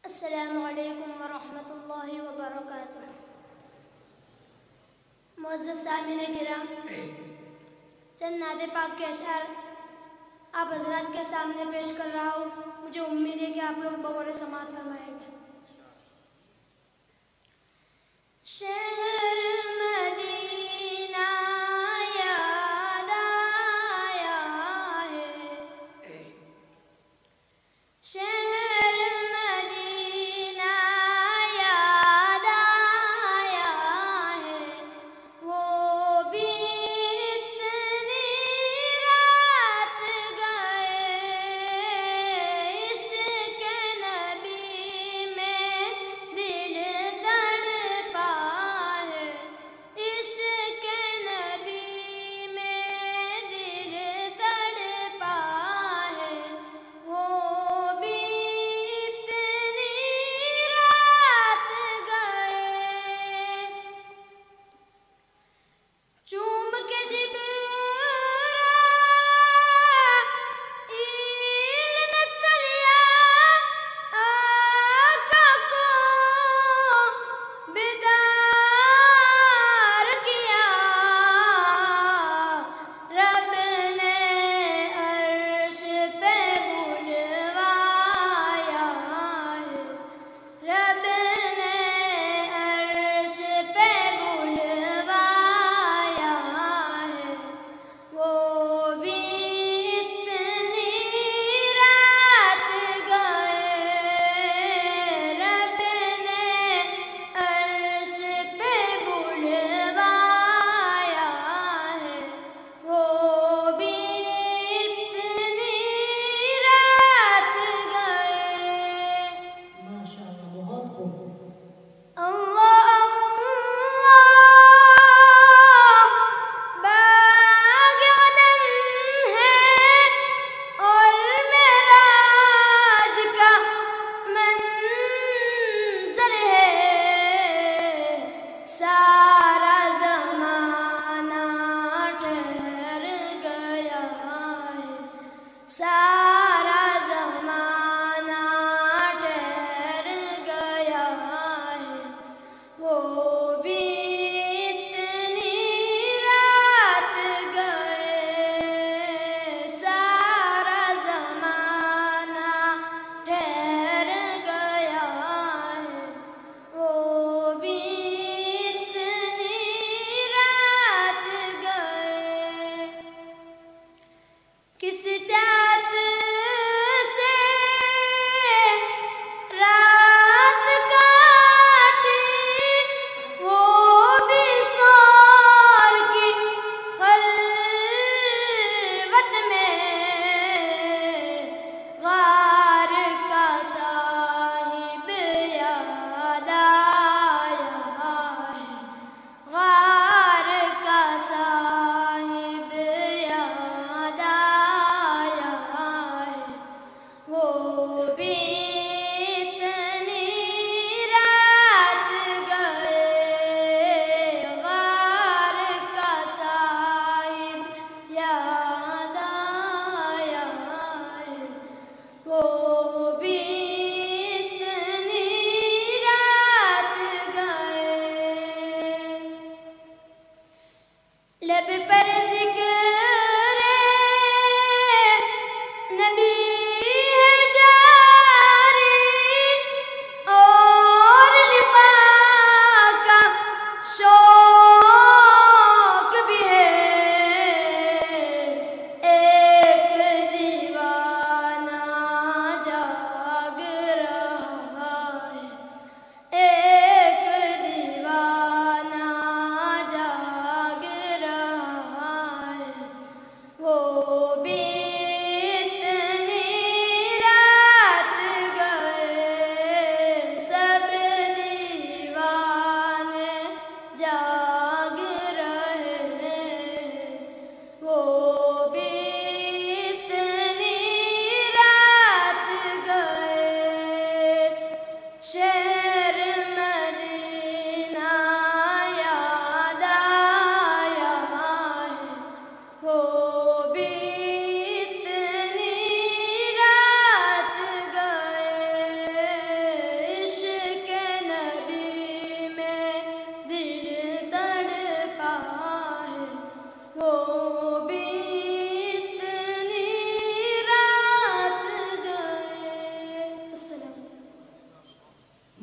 अस्सलामु अलैकुम वरहमतुल्लाहि वबरकातुह। मुअज़्ज़ज़ सामिन किराम, चंद नाते पाक के अशआर आप हज़रात के सामने पेश कर रहा हूँ। मुझे उम्मीद है कि आप लोग बगौर समाअत फरमाएंगे। शहर मदीना याद आया है, शहर मदीना याद आया है, वो भी इतनी रात गए, इश्क़ नबी में दिल तड़पा है, इश्क़ नबी में दिल तड़पा है, वो भी इतनी रात गए। चूम के जिब्राईल ने तलिया आका को बेदार किया, रब ने अर्श पे बुलवाया है, रब ने अर्श पे बुलवाया है, वो भी इतनी रात गए, रब ने अर्श पे बुलवाया है, वो भी इतनी रात गए। माशाअल्लाह, बहुत खूब। अल्लाह बाग़ अदन है और मेराज का मंज़र है, सारा ज़माना ठहर गया है, सारा ज़माना ठहर गया है, वो भी इतनी रात गए, सारा ज़माना ठहर गया है, वो भी इतनी रात गए। किस चाहत से रात काटी, वो भी सौर की खलवत में, गार का साहिब याद आया है, गार का साहिब याद आया है, वो भी इतनी रात गए, गार का साहिब याद आया है, वो भी इतनी रात गए। लब पर ज़िक्र नबी है जारी,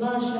माशा